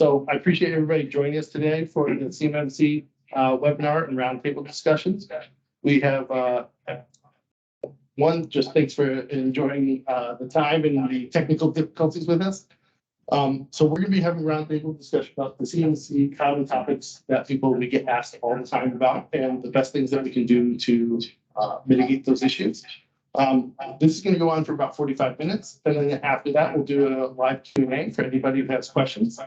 So I appreciate everybody joining us today for the CMMC webinar and roundtable discussions. We have one, just thanks for enjoying the time and the technical difficulties with us. So we're going to be having a roundtable discussion about the CMMC common topics that we get asked all the time about, and the best things that we can do to mitigate those issues. This is going to go on for about 45 minutes, and then after that, we'll do a live Q&A for anybody who has questions.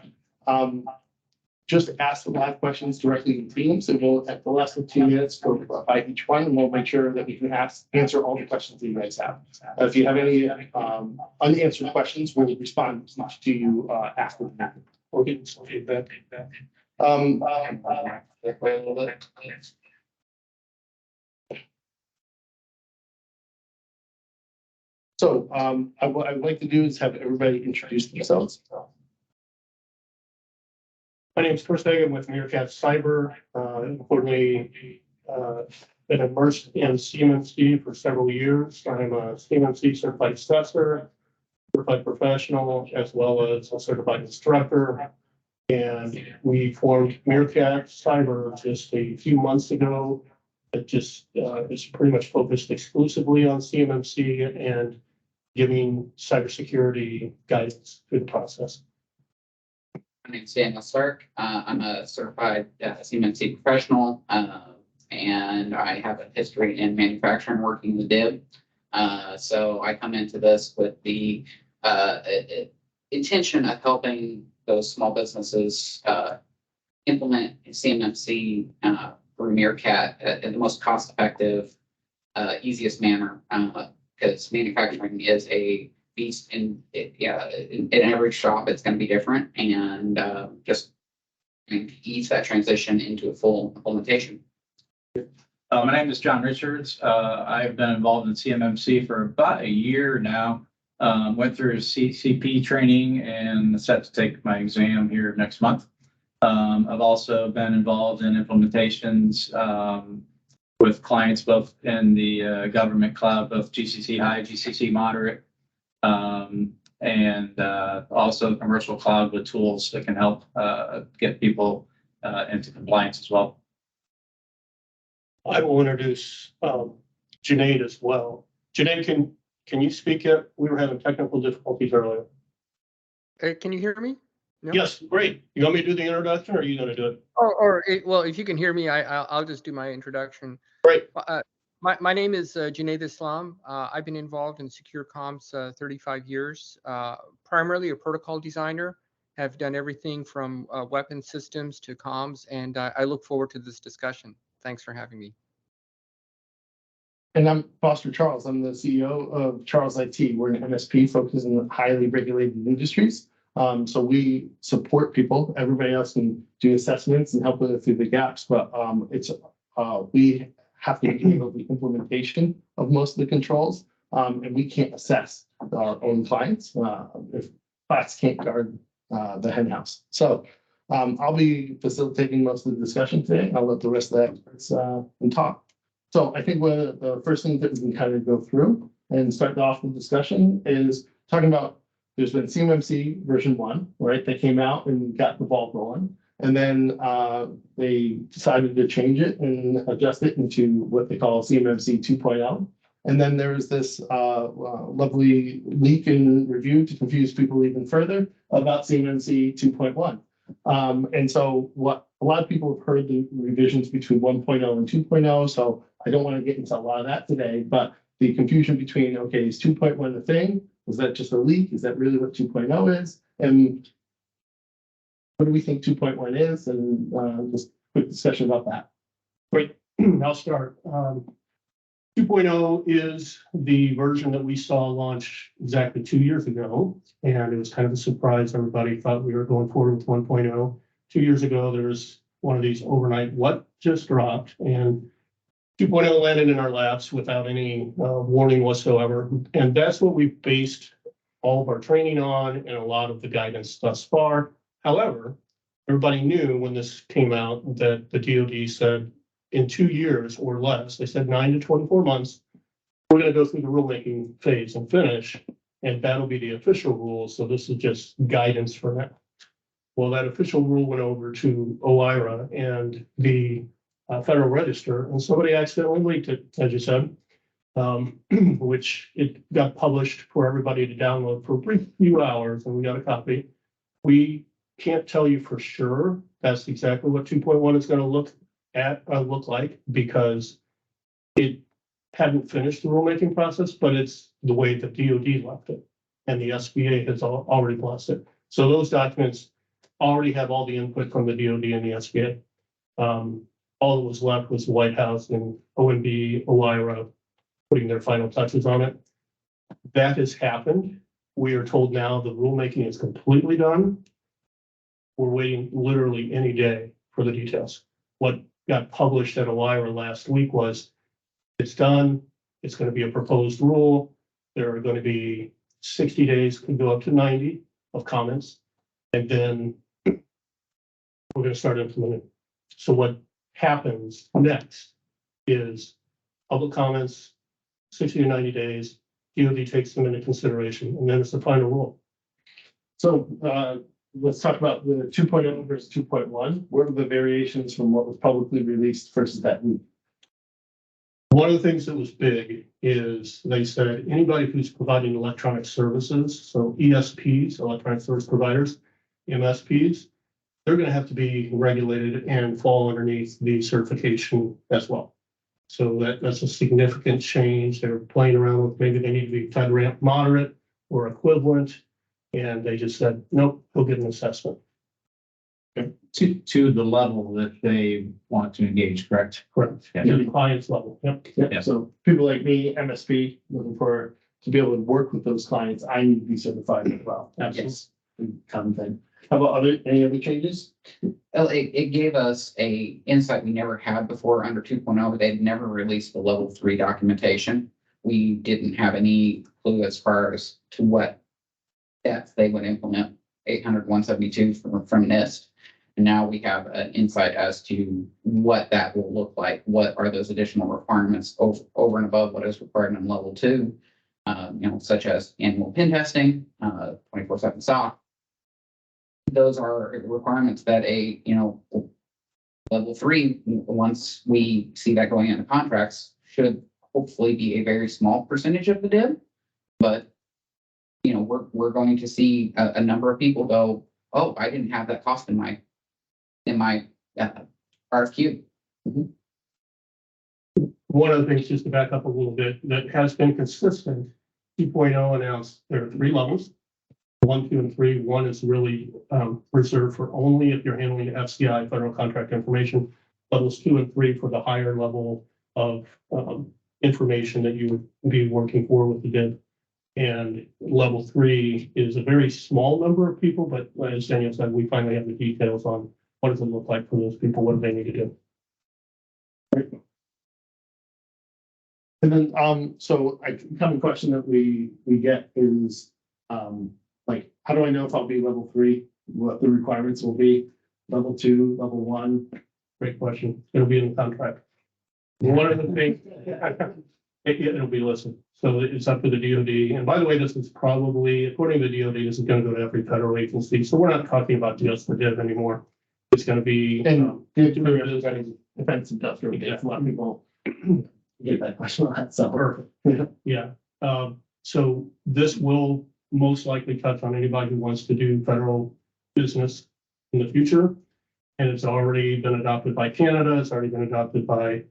Just ask the live questions directly in Teams, and we'll, at the last 15 minutes, go by each one, and we'll make sure that we can answer all the questions that you guys have. If you have any unanswered questions, we'll respond to you after that. Okay. So what I'd like to do is have everybody introduce themselves. My name is Chris Hagan with Meerkat Cyber. Importantly, been immersed in CMMC for several years. I'm a CMMC certified assessor, certified professional, as well as a certified instructor. And we formed Meerkat Cyber just a few months ago. It just is pretty much focused exclusively on CMMC and giving cybersecurity guidance through the process. My name is Daniel Stark. I'm a certified CMMC professional, and I have a history in manufacturing, working the DIB. So I come into this with the intention of helping those small businesses implement CMMC through Meerkat in the most cost-effective, easiest manner, because manufacturing is a beast in every shop. It's going to be different, and just ease that transition into a full implementation. My name is John Richards. I've been involved in CMMC for about a year now. Went through CCP training and set to take my exam here next month. I've also been involved in implementations with clients both in the government cloud, both GCC high, GCC moderate, and also commercial cloud with tools that can help get people into compliance as well. I will introduce Junaid as well. Junaid, can you speak yet? We were having technical difficulties earlier. Can you hear me? No? Yes, great. You want me to do the introduction, or are you going to do it? Well, if you can hear me, I'll just do my introduction. Great. My name is Junaid Islam. I've been involved in secure comms 35 years, primarily a protocol designer. Have done everything from weapon systems to comms, and I look forward to this discussion. Thanks for having me. And I'm Foster Charles. I'm the CEO of Charles IT. We're an MSP focused on highly regulated industries. So we support people. Everybody else can do assessments and help with through the gaps, but we have to handle the implementation of most of the controls, and we can't assess our own clients if class can't guard the hen house. So I'll be facilitating most of the discussion today. I'll let the rest of the experts talk. So I think one of the first things that we can kind of go through and start off the discussion is talking about there's been CMMC version 1, right? That came out and got the ball rolling. And then they decided to change it and adjust it into what they call CMMC 2.0. And then there's this lovely leak and review to confuse people even further about CMMC 2.1. And so what a lot of people have heard the revisions between 1.0 and 2.0. So I don't want to get into a lot of that today, but the confusion between, okay, is 2.1 a thing? Was that just a leak? Is that really what 2.0 is? And what do we think 2.1 is? And just a quick discussion about that. Great. I'll start. 2.0 is the version that we saw launch exactly 2 years ago. And it was kind of a surprise. Everybody thought we were going forward with 1.0. 2 years ago, there was one of these overnight what just dropped. And 2.0 landed in our laps without any warning whatsoever. And that's what we've based all of our training on and a lot of the guidance thus far. However, everybody knew when this came out that the DoD said in 2 years or less, they said 9 to 24 months, we're going to go through the rulemaking phase and finish, and that'll be the official rule. So this is just guidance for now. Well, that official rule went over to OIRA and the Federal Register, and somebody accidentally leaked it, as you said. Which it got published for everybody to download for a brief few hours, and we got a copy. We can't tell you for sure that's exactly what 2.1 is going to look like, because it hadn't finished the rulemaking process, but it's the way that DoD left it, and the SBA has already blessed it. So those documents already have all the input from the DoD and the SBA. All that was left was the White House and OMB, OIRA, putting their final touches on it. That has happened. We are told now the rulemaking is completely done. We're waiting literally any day for the details. What got published at OIRA last week was it's done. It's going to be a proposed rule. There are going to be 60 days, could go up to 90 of comments. And then we're going to start implementing. So what happens next is public comments, 60 to 90 days, DoD takes them into consideration, and then it's the final rule. So let's talk about the 2.0 versus 2.1. What are the variations from what was publicly released versus that week? One of the things that was big is they said anybody who's providing electronic services, so ESPs, electronic service providers, MSPs, they're going to have to be regulated and fall underneath the certification as well. So that's a significant change. They're playing around with maybe they need to be FedRAMP moderate or equivalent. And they just said, nope, he'll get an assessment. To the level that they want to engage, correct? Correct. Yeah. To the client's level. Yep. Yeah. So people like me, MSP, looking for to be able to work with those clients, I need to be certified as well. Absolutely. Yes. Common thing. How about any other changes? Well, it gave us a insight we never had before under 2.0. They'd never released the level 3 documentation. We didn't have any clue as far as to what depth they would implement 800-172 from NIST. And now we have an insight as to what that will look like. What are those additional requirements over and above what is required in level 2, such as annual pen testing, 24/7 SOC. Those are requirements that level 3, once we see that going into contracts, should hopefully be a very small percentage of the DIB. But, we're going to see a number of people go, oh, I didn't have that cost in my RFQ. Mm-hmm. One of the things, just to back up a little bit, that has been consistent, 2.0 announced there are 3 levels. 1, 2, and 3. 1 is really reserved for only if you're handling FCI, federal contract information. Levels 2 and 3 for the higher level of information that you would be working for with the DIB. And level 3 is a very small number of people, but as Daniel said, we finally have the details on what does it look like for those people, what do they need to do. And then, so a common question that we get is, like, how do I know if I'll be level 3? What the requirements will be? Level 2, level 1? Great question. It'll be in the contract. One of the things, it'll be listed. So it's up to the DoD. And by the way, this is probably, according to the DoD, this is going to go to every federal agency. So we're not talking about just the DIB anymore. It's going to be defense industrial. Yeah. A lot of people get that question a lot. So perfect. Yeah. So this will most likely touch on anybody who wants to do federal business in the future. And it's already been adopted by Canada. It's already been adopted by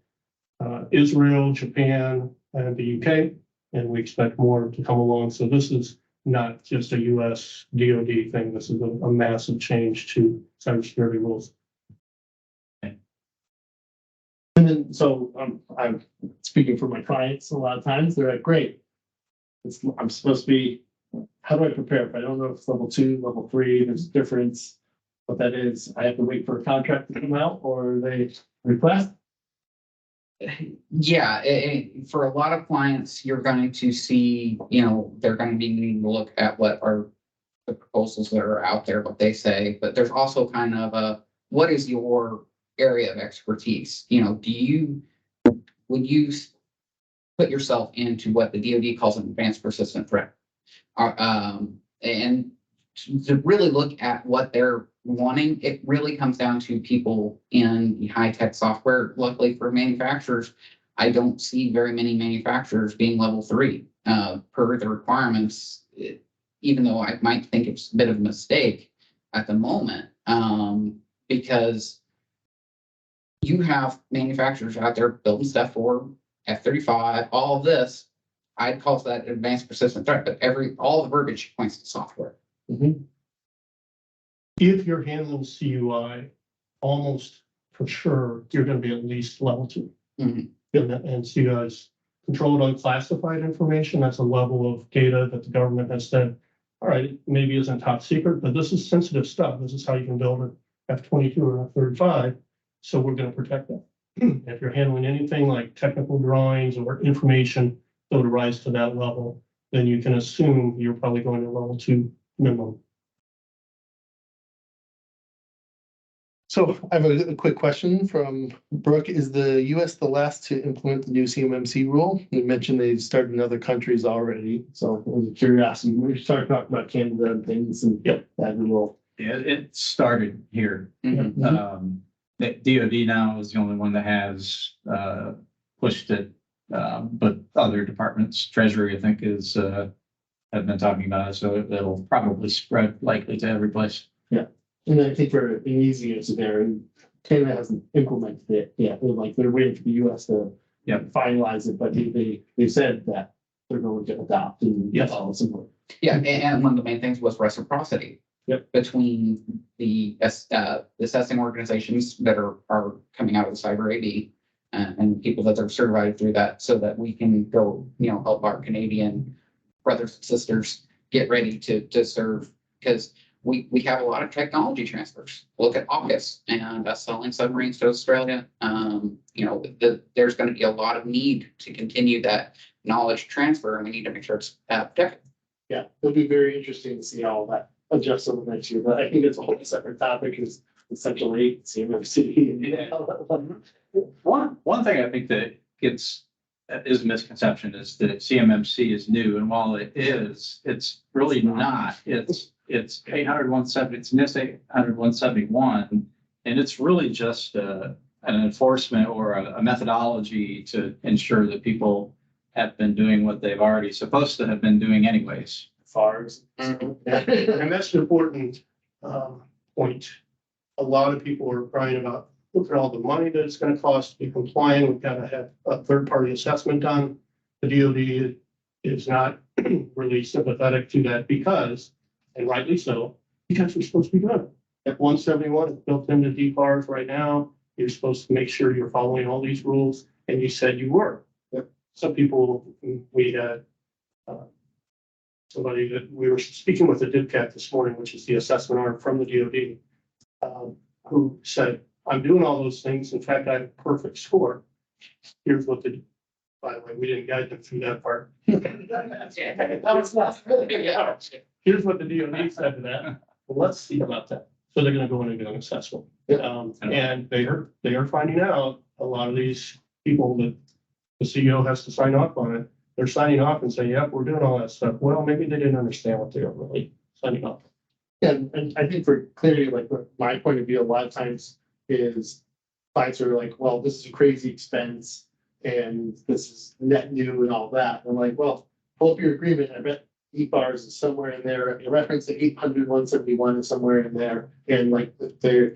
Israel, Japan, and the UK. And we expect more to come along. So this is not just a US DoD thing. This is a massive change to cybersecurity rules. And then, so I'm speaking for my clients a lot of times. They're like, great. I'm supposed to be, how do I prepare? If I don't know if it's level 2, level 3, there's a difference. What that is, I have to wait for a contract to come out, or they request? Yeah, for a lot of clients, you're going to see, they're going to be needing to look at what are the proposals that are out there, what they say, but there's also kind of what is your area of expertise? Would you put yourself into what the DoD calls an advanced persistent threat? And to really look at what they're wanting, it really comes down to people in the high-tech software. Luckily for manufacturers, I don't see very many manufacturers being level 3 per the requirements, even though I might think it's a bit of a mistake at the moment, because you have manufacturers out there building stuff for F-35, all of this. I'd call that advanced persistent threat, but all the verbiage points to software. If you're handling CUI, almost for sure, you're gonna be at least level 2. Mhm. And CUI is controlled unclassified information. That's a level of data that the government has said, all right, it maybe isn't top secret, but this is sensitive stuff. This is how you can build an F-22 or F-35. So we're gonna protect that. If you're handling anything like technical drawings or information that would rise to that level, then you can assume you're probably going to level 2 minimum. So I have a quick question from Brooke. Is the US the last to implement the new CMMC rule? You mentioned they've started in other countries already. So it was a curiosity. We started talking about Canada and things and that rule. Yeah, it started here. Mhm. The DoD now is the only one that has pushed it, but other departments, Treasury, I think, is have been talking about it, so it'll probably spread likely to every place. And I think for an easy answer there, Canada hasn't implemented it yet. They're waiting for the US to finalize it, but they said that they're going to adopt and follow similar. Yeah, and one of the main things was reciprocity. Between the assessing organizations that are coming out of the cyber AD and people that are certified through that, so that we can go, help our Canadian brothers and sisters get ready to serve, because we have a lot of technology transfers. Look at AUKUS and us selling submarines to Australia. There's going to be a lot of need to continue that knowledge transfer, and we need to make sure it's protected. Yeah, it'll be very interesting to see how that adjusts over the next year, but I think it's a whole separate topic, is Essential 8, CMMC. One thing I think that is a misconception is that CMMC is new, and while it is, it's really not. It's 800-170, it's NIST 800-171, and it's really just an enforcement or a methodology to ensure that people have been doing what they've already supposed to have been doing anyways. FARs. And that's an important point. A lot of people are crying about, look at all the money that it's going to cost to be compliant. We've got to have a third-party assessment done. The DoD is not really sympathetic to that because, and rightly so, because we're supposed to be doing it. F-171 is built into DPARs right now. You're supposed to make sure you're following all these rules, and you said you were. Some people, we had somebody that we were speaking with the DIPCAT this morning, which is the assessment arm from the DoD, who said, I'm doing all those things. In fact, I have a perfect score. Here's what by the way, we didn't guide them through that part. Here's what the DoD said to that. Well, let's see about that. So they're going to go in and do an assessment. And they are finding out a lot of these people that the CEO has to sign off on it. They're signing off and saying, yep, we're doing all that stuff. Well, maybe they didn't understand what they were really signing off. Yeah, and I think for clarity, like my point of view, a lot of times is clients are like, well, this is a crazy expense and this is net new and all that. And I'm like, well, pull up your agreement. I bet EPARs is somewhere in there. A reference to 800-171 is somewhere in there. And like the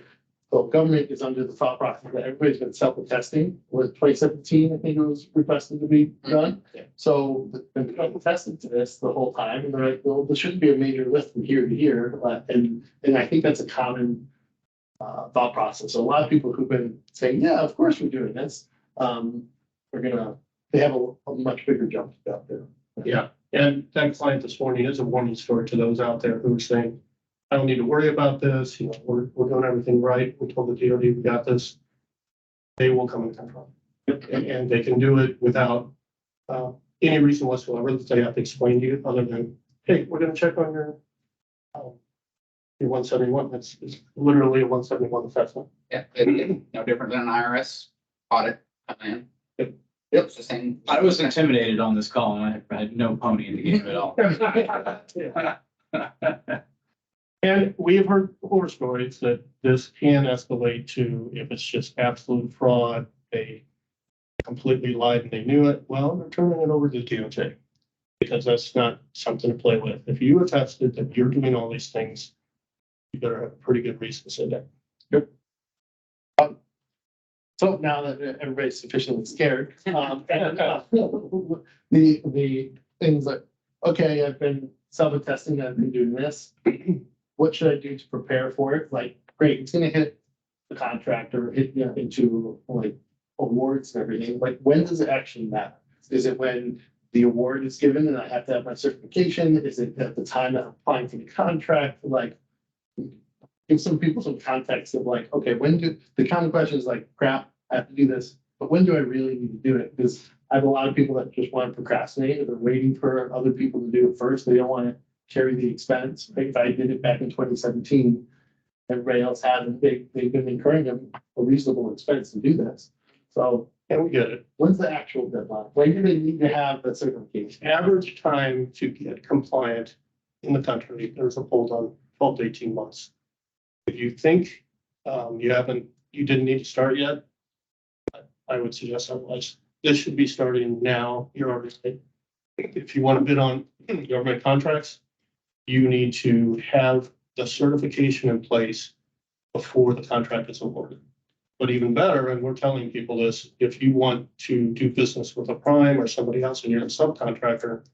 government is under the thought process that everybody's been self-attesting. With 2017, I think it was requested to be done. So they've been attested to this the whole time. And they're like, well, there shouldn't be a major lift from here to here. And I think that's a common thought process. So a lot of people who've been saying, yeah, of course we're doing this, they have a much bigger jump out there. Yeah. And that client this morning is a warning story to those out there who are saying, I don't need to worry about this. We're doing everything right. We told the DoD we got this. They will come and confront. And they can do it without any reason whatsoever that they have to explain to you other than, hey, we're going to check on your 171. It's literally a 171 assessment. Yeah, it's no different than an IRS audit coming in. Yep, it's the same. I was intimidated on this call, and I had no pony in the game at all. And we have heard horror stories that this can escalate to, if it's just absolute fraud, they completely lied and they knew it, well, they're turning it over to the DOJ. Because that's not something to play with. If you attested that you're doing all these things, you better have a pretty good reason to say that. So now that everybody's sufficiently scared, the things like, okay, I've been self-attesting, I've been doing this. What should I do to prepare for it? Like, great, it's gonna hit the contract or hit into like awards and everything. Like, when does it actually matter? Is it when the award is given and I have to have my certification? Is it at the time that I'm applying for the contract? Like, give some people some context of like, okay, when do the common question is like, crap, I have to do this, but when do I really need to do it? Because I have a lot of people that just want to procrastinate or they're waiting for other people to do it first. They don't want to carry the expense. Like if I did it back in 2017, everybody else hadn't. They've been incurring a reasonable expense to do this. So, And we get it. when's the actual deadline? When do they need to have the certification? Average time to get compliant in the country, there's a hold on 12 to 18 months. If you think you didn't need to start yet, I would suggest otherwise. This should be starting now. You're already, if you want to bid on government contracts, you need to have the certification in place before the contract is awarded. But even better, and we're telling people this, if you want to do business with a prime or somebody else and you're a subcontractor,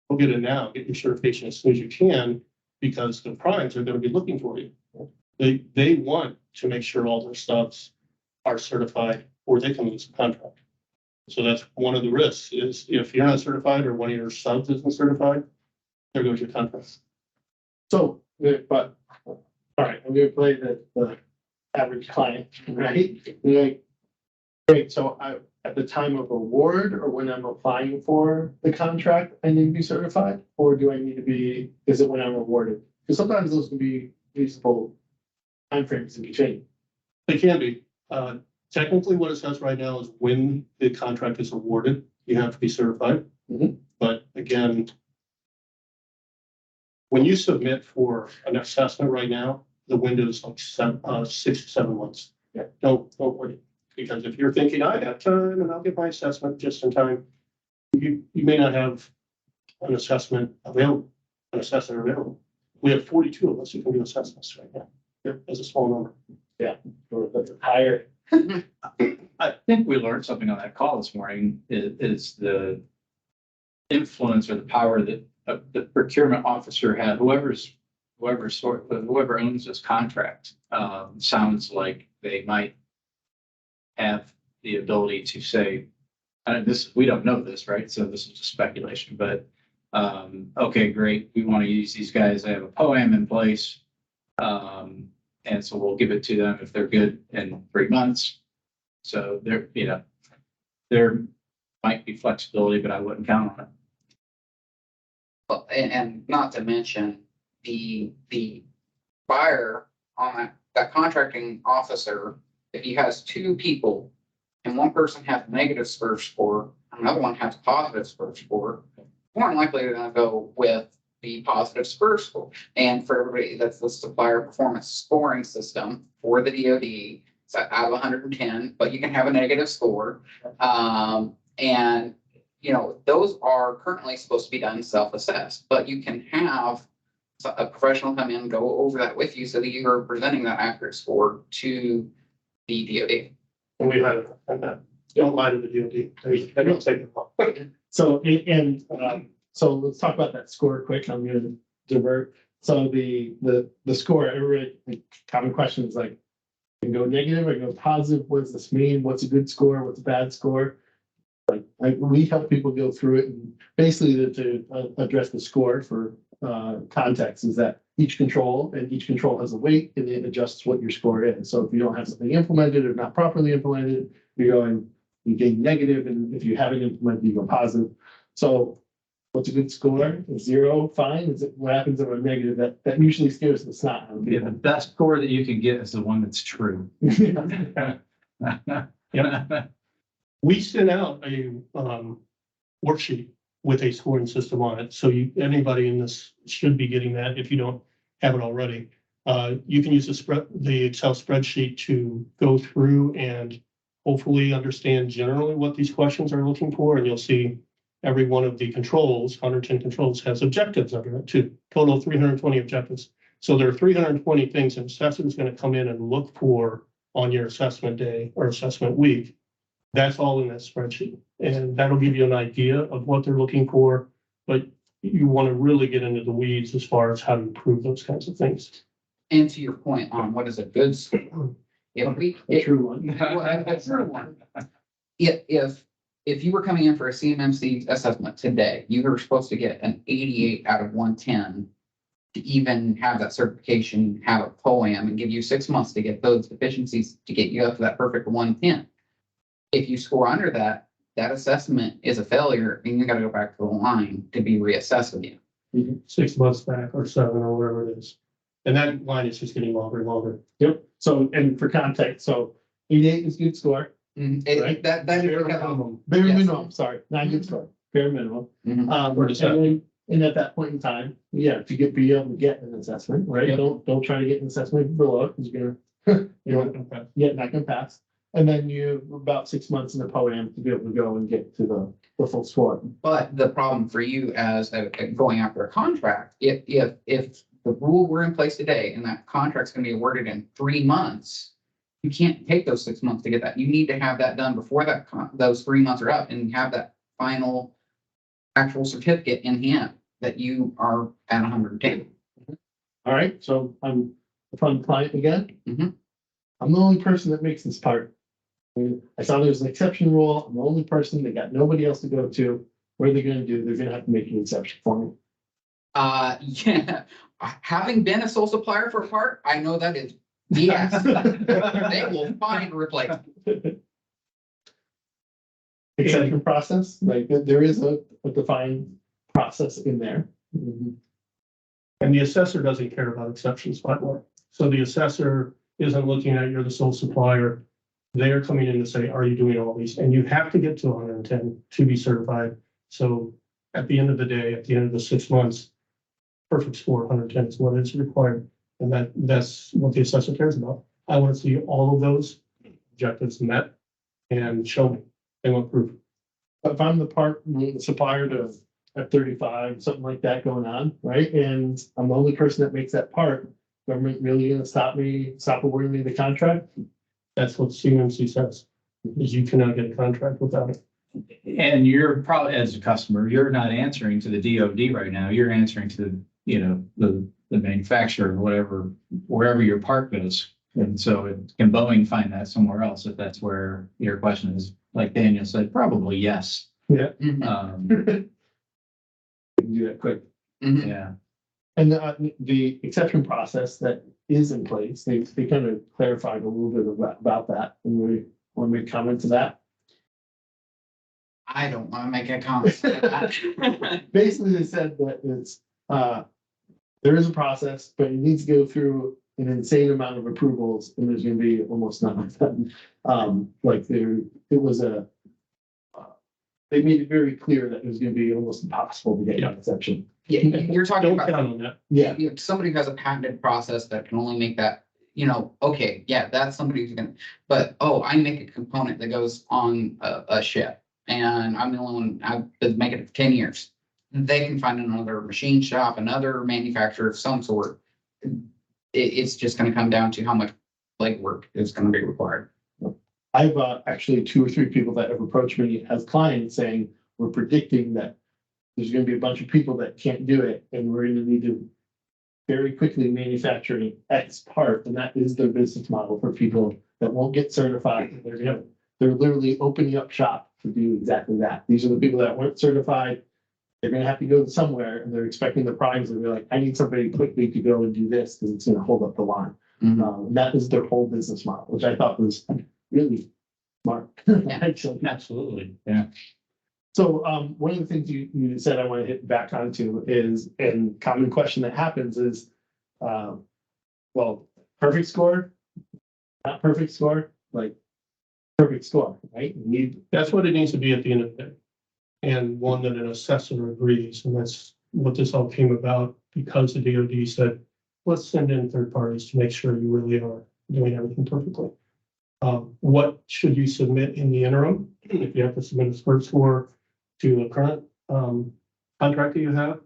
go get it now. Get your certification as soon as you can, because the primes are going to be looking for you. They want to make sure all their subs are certified or they can lose the contract. So that's one of the risks is if you're not certified or one of your subs isn't certified, there goes your contract. So, but, all right, I'm gonna play the average client, right? They're like, great, so at the time of award or when I'm applying for the contract, I need to be certified? Or do I need to be, is it when I'm awarded? Because sometimes those can be reasonable timeframes in between. They can be. Technically, what it says right now is when the contract is awarded, you have to be certified. Mhm. But again, when you submit for an assessment right now, the window is like 6 to 7 months. Yeah. Don't worry, because if you're thinking I have time and I'll get my assessment just in time, you may not have an assessment available. We have 42 of us who can do assessments right now. As a small number. Or that's higher. I think we learned something on that call this morning is the influence or the power that the procurement officer had, whoever owns this contract, sounds like they might have the ability to say, we don't know this, right? So this is just speculation, but, okay, great. We want to use these guys. They have a POAM in place. And so we'll give it to them if they're good in 3 months. So there might be flexibility, but I wouldn't count on it. Well, and not to mention the buyer on that contracting officer, if he has 2 people and one person has a negative SPUR score, and another one has a positive SPUR score, more than likely they're going to go with the positive SPUR score. And for everybody, that's the supplier performance scoring system for the DoD. It's out of 110, but you can have a negative score. And those are currently supposed to be done self-assessed, but you can have a professional come in and go over that with you so that you are presenting that accurate score to the DoD. And we had that. Don't lie to the DoD. They don't take it long. So, so let's talk about that score quick. I'm gonna divert. So the score, everybody, the common question is like, I can go negative, I can go positive. What does this mean? What's a good score? What's a bad score? Like we help people go through it, and basically to address the score for context is that each control has a weight and it adjusts what your score is. So if you don't have something implemented or not properly implemented, you gain negative, and if you haven't implemented, you go positive. So what's a good score? 0, fine. Is it what happens if I'm negative? That usually scares the snot out of Yeah, the people. best score that you can get is the one that's true. We sent out a worksheet with a scoring system on it. So anybody in this should be getting that if you don't have it already. You can use the Excel spreadsheet to go through and hopefully understand generally what these questions are looking for, and you'll see every one of the controls, 110 controls, has objectives under it too. Total of 320 objectives. So there are 320 things an assessor is going to come in and look for on your assessment day or assessment week. That's all in that spreadsheet, and that'll give you an idea of what they're looking for. But you want to really get into the weeds as far as how to improve those kinds of things. And to your point on what is a good score, if we, A true one. well, a true one. If you were coming in for a CMMC assessment today, you were supposed to get an 88 out of 110 to even have that certification, have a POAM, and give you 6 months to get those deficiencies to get you up to that perfect 110. If you score under that, that assessment is a failure, and you got to go back to the line to be reassessed again. 6 months back or 7 or whatever it is. And that line is just getting longer and longer. Yep. So, and for context, so 88 is good score. Right. That is Bare because minimum. Bare Yes. minimum, sorry, not good score, bare minimum. Mhm. Or And at that point in time, yeah, to be able to get an assessment, right? Yep. Don't try to get an assessment below because you're gonna, You're not gonna pass. And then you about 6 months in the POAM to be able to go and get to the full score. But the problem for you as going after a contract, if the rule were in place today and that contract's gonna be awarded in 3 months, you can't take those 6 months to get that. You need to have that done before those 3 months are up and have that final actual certificate in hand that you are at 110. All right, so I'm a fun client again. Mhm. I'm the only person that makes this part. I saw there's an exception rule. I'm the only person. They got nobody else to go to. What are they gonna do? They're gonna have to make an exception for me. Yeah, having been a sole supplier for a part, I know that is yes. They will find a replacement. Exception process, like there is a defined process in there. And the assessor doesn't care about exceptions, by the way. So the assessor isn't looking at you're the sole supplier. They're coming in to say, are you doing all these? And you have to get to 110 to be certified. So at the end of the day, at the end of the 6 months, perfect score, 110 is what is required. And that's what the assessor cares about. I want to see all of those objectives met and show me. They want proof. If I'm the supplier to F-35, something like that going on, right? And I'm the only person that makes that part, government really gonna stop awarding me the contract? That's what CMMC says, is you cannot get a contract without it. And you're probably, as a customer, you're not answering to the DoD right now. You're answering to, the manufacturer, whatever, wherever your part goes. And so can Boeing find that somewhere else if that's where your question is? Like Daniel said, probably yes. Mhm. We can do that quick. Mhm. Yeah. And the exception process that is in place, they kind of clarified a little bit about that. And we comment to that. I don't want to make a comment. to that. Basically, they said that it's, there is a process, but it needs to go through an insane amount of approvals, and there's gonna be almost none of them. They made it very clear that it was gonna be almost impossible to get an exception. Yeah, you're talking Don't about count on that. Yeah, somebody who has a patented process that can only make that, okay, yeah, that's somebody who's gonna, but, I make a component that goes on a ship. And I'm the only one, I've been making it for 10 years. They can find another machine shop, another manufacturer of some sort. It's just gonna come down to how much legwork is gonna be required. I've actually 2 or 3 people that have approached me as clients saying, we're predicting that there's gonna be a bunch of people that can't do it, and we're gonna need to very quickly manufacture an X part, and that is their business model for people that won't get certified. They're literally opening up shop to do exactly that. These are the people that weren't certified. They're gonna have to go somewhere, and they're expecting the prize, and they're like, I need somebody quickly to go and do this, because it's gonna hold up the line. That is their whole business model, which I thought was really smart. Actually. Absolutely. Yeah. So one of the things you said I want to hit back onto is, and common question that happens is, perfect score, not perfect score, like perfect score, right? That's what it needs to be at the end of the day. And one that an assessor agrees, and that's what this all came about because the DoD said, let's send in third parties to make sure you really are doing everything perfectly. What should you submit in the interim? If you have to submit a SPIRT score to a current contractor you have,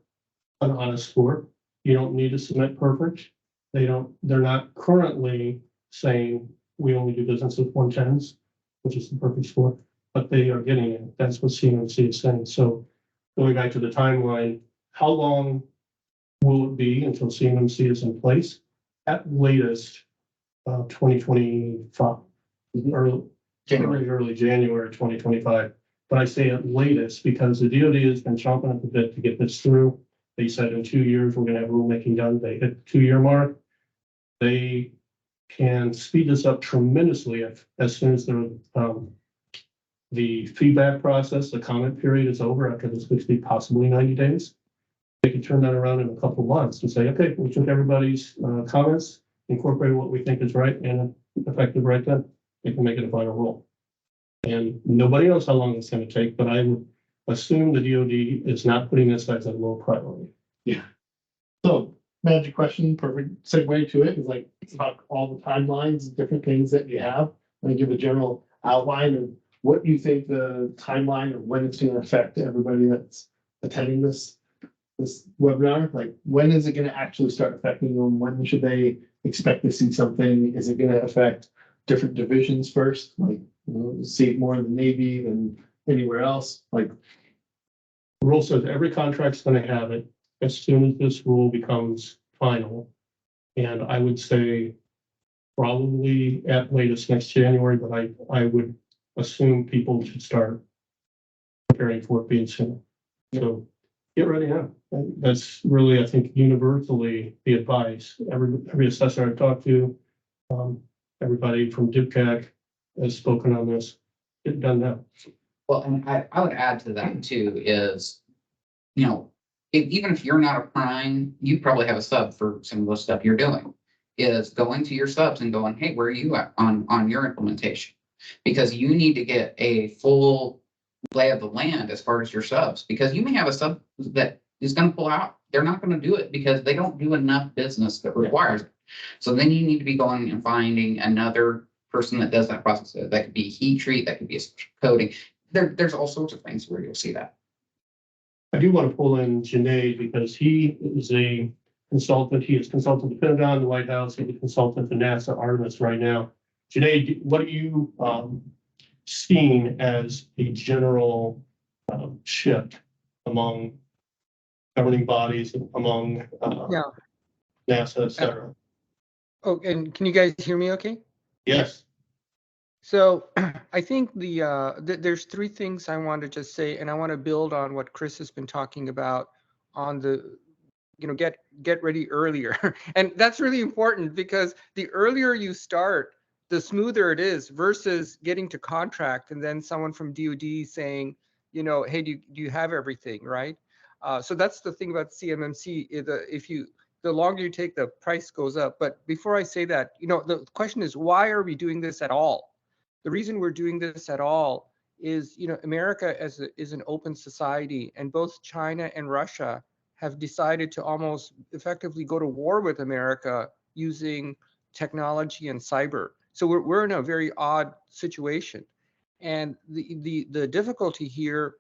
an honest score. You don't need to submit perfect. They're not currently saying we only do business with 110s, which is the perfect score, but they are getting it. That's what CMMC is saying. So going back to the timeline, how long will it be until CMMC is in place? At latest, 2025, early January 2025. But I say at latest because the DoD has been chomping at the bit to get this through. They said in 2 years, we're gonna have rulemaking done. They hit the 2-year mark. They can speed this up tremendously as soon as the feedback process, the comment period is over after the 60, possibly 90 days. They can turn that around in a couple of months and say, okay, we took everybody's comments, incorporated what we think is right and effective right then. They can make it a final rule. And nobody knows how long it's going to take, but I would assume the DoD is not putting this as a low priority. Yeah. So magic question, perfect segue to it is like, it's about all the timelines, different things that you have. Let me give a general outline of what you think the timeline of when it's going to affect everybody that's attending this webinar. Like, when is it going to actually start affecting them? When should they expect to see something? Is it going to affect different divisions first? Like, see it more in the Navy than anywhere else? Like, The rule says every contract's going to have it as soon as this rule becomes final. And I would say probably at latest next January, but I would assume people should start preparing for it being soon. So get ready now. That's really, I think, universally the advice. Every assessor I've talked to, everybody from DIPCAC has spoken on this. Get it done now. Well, and I would add to that too is, you know, even if you're not applying, you probably have a sub for some of the stuff you're doing. Is going to your subs and going, hey, where are you at on your implementation? Because you need to get a full lay of the land as far as your subs, because you may have a sub that is going to pull out. They're not going to do it because they don't do enough business that requires it. So then you need to be going and finding another person that does that process. That could be heat treat, that could be a coding. There's all sorts of things where you'll see that. I do want to pull in Junaid because he is a consultant. He is consultant to Pentagon, the White House. He's a consultant to NASA Artemis right now. Junaid, what are you seeing as a general shift among governing bodies, among NASA, et cetera? Oh, and can you guys hear me okay? Yes. So I think there's 3 things I want to just say, and I want to build on what Chris has been talking about on the, get ready earlier. And that's really important because the earlier you start, the smoother it is versus getting to contract and then someone from DoD saying, hey, do you have everything, right? So that's the thing about CMMC. The longer you take, the price goes up. But before I say that, the question is, why are we doing this at all? The reason we're doing this at all is, America is an open society, and both China and Russia have decided to almost effectively go to war with America using technology and cyber. So we're in a very odd situation. And the difficulty here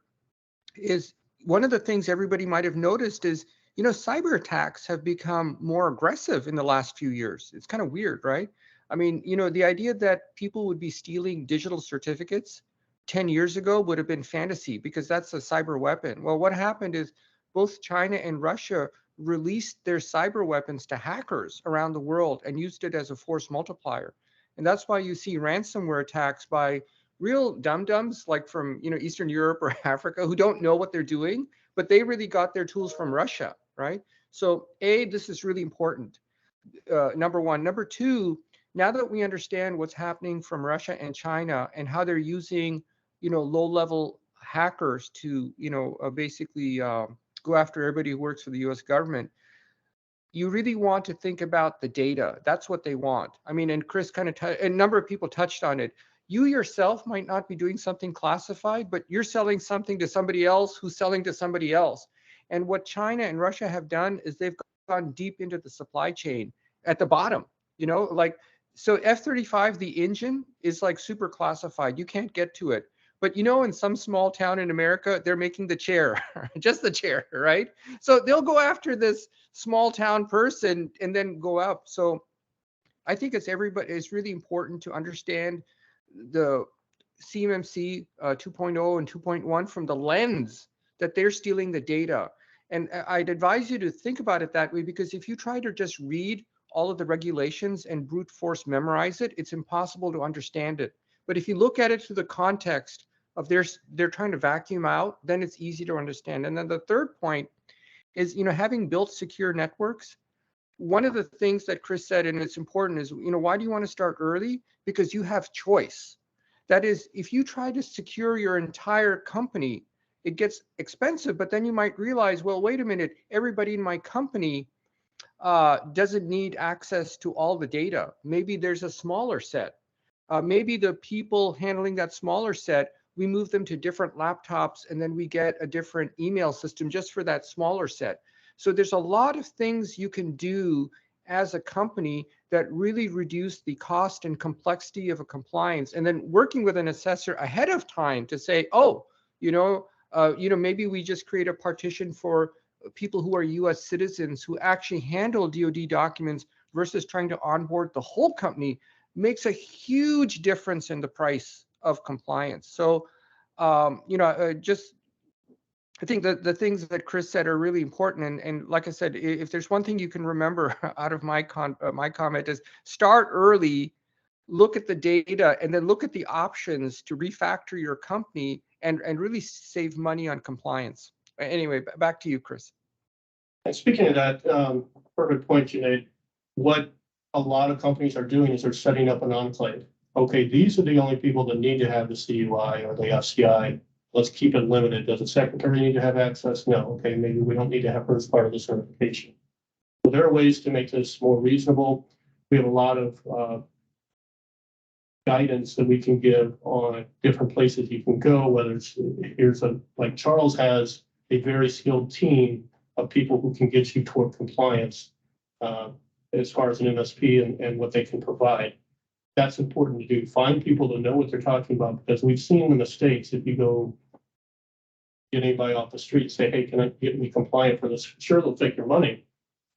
is, one of the things everybody might have noticed is, cyber attacks have become more aggressive in the last few years. It's kind of weird, right? I mean, the idea that people would be stealing digital certificates 10 years ago would have been fantasy because that's a cyber weapon. Well, what happened is both China and Russia released their cyber weapons to hackers around the world and used it as a force multiplier. And that's why you see ransomware attacks by real dum-dums like from, Eastern Europe or Africa who don't know what they're doing, but they really got their tools from Russia, right? So this is really important. Number one. Number two, now that we understand what's happening from Russia and China and how they're using, low-level hackers to, basically go after everybody who works for the U.S. government, you really want to think about the data. That's what they want. I mean, and Chris a number of people touched on it. You yourself might not be doing something classified, but you're selling something to somebody else who's selling to somebody else. And what China and Russia have done is they've gone deep into the supply chain at the bottom, like, so F-35, the engine is like super classified. You can't get to it. But in some small town in America, they're making the chair, just the chair, right? So they'll go after this small town person and then go up. So I think it's really important to understand the CMMC 2.0 and 2.1 from the lens that they're stealing the data. And I'd advise you to think about it that way, because if you try to just read all of the regulations and brute force memorize it, it's impossible to understand it. But if you look at it through the context of they're trying to vacuum out, then it's easy to understand. And then the third point is, having built secure networks, one of the things that Chris said, and it's important, is, why do you want to start early? Because you have choice. That is, if you try to secure your entire company, it gets expensive, but then you might realize, well, wait a minute, everybody in my company doesn't need access to all the data. Maybe there's a smaller set. Maybe the people handling that smaller set, we move them to different laptops, and then we get a different email system just for that smaller set. So there's a lot of things you can do as a company that really reduce the cost and complexity of a compliance. And then working with an assessor ahead of time to say, oh, maybe we just create a partition for people who are US citizens who actually handle DoD documents versus trying to onboard the whole company, makes a huge difference in the price of compliance. So, I think that the things that Chris said are really important. And like I said, if there's one thing you can remember out of my comment is start early, look at the data, and then look at the options to refactor your company and really save money on compliance. Anyway, back to you, Chris. And speaking of that, perfect point you made. What a lot of companies are doing is they're setting up an enclave. Okay, these are the only people that need to have the CUI or the FCI. Let's keep it limited. Does the secretary need to have access? No. Okay, maybe we don't need to have her as part of the certification. So there are ways to make this more reasonable. We have a lot of guidance that we can give on different places you can go, whether it's like Charles has a very skilled team of people who can get you toward compliance as far as an MSP and what they can provide. That's important to do. Find people that know what they're talking about, because we've seen the mistakes. If you go get anybody off the street, say, hey, can I get me compliant for this? Sure, they'll take your money,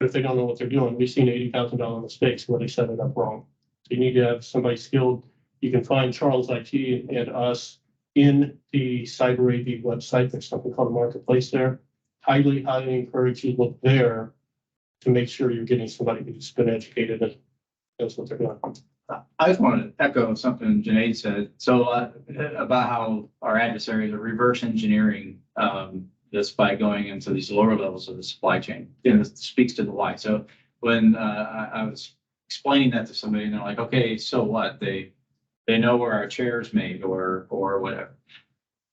but if they don't know what they're doing, we've seen $80,000 mistakes where they set it up wrong. So you need to have somebody skilled. You can find Charles IT and us in the Cyber AV website. There's something called a marketplace there. Highly, highly encourage you to look there to make sure you're getting somebody who's been educated and knows what they're doing. I just want to echo something Junaid said. So about how our adversaries are reverse engineering this by going into these lower levels of the supply chain. And this speaks to the why. So when I was explaining that to somebody, and they're like, okay, so what? They know where our chair is made or whatever.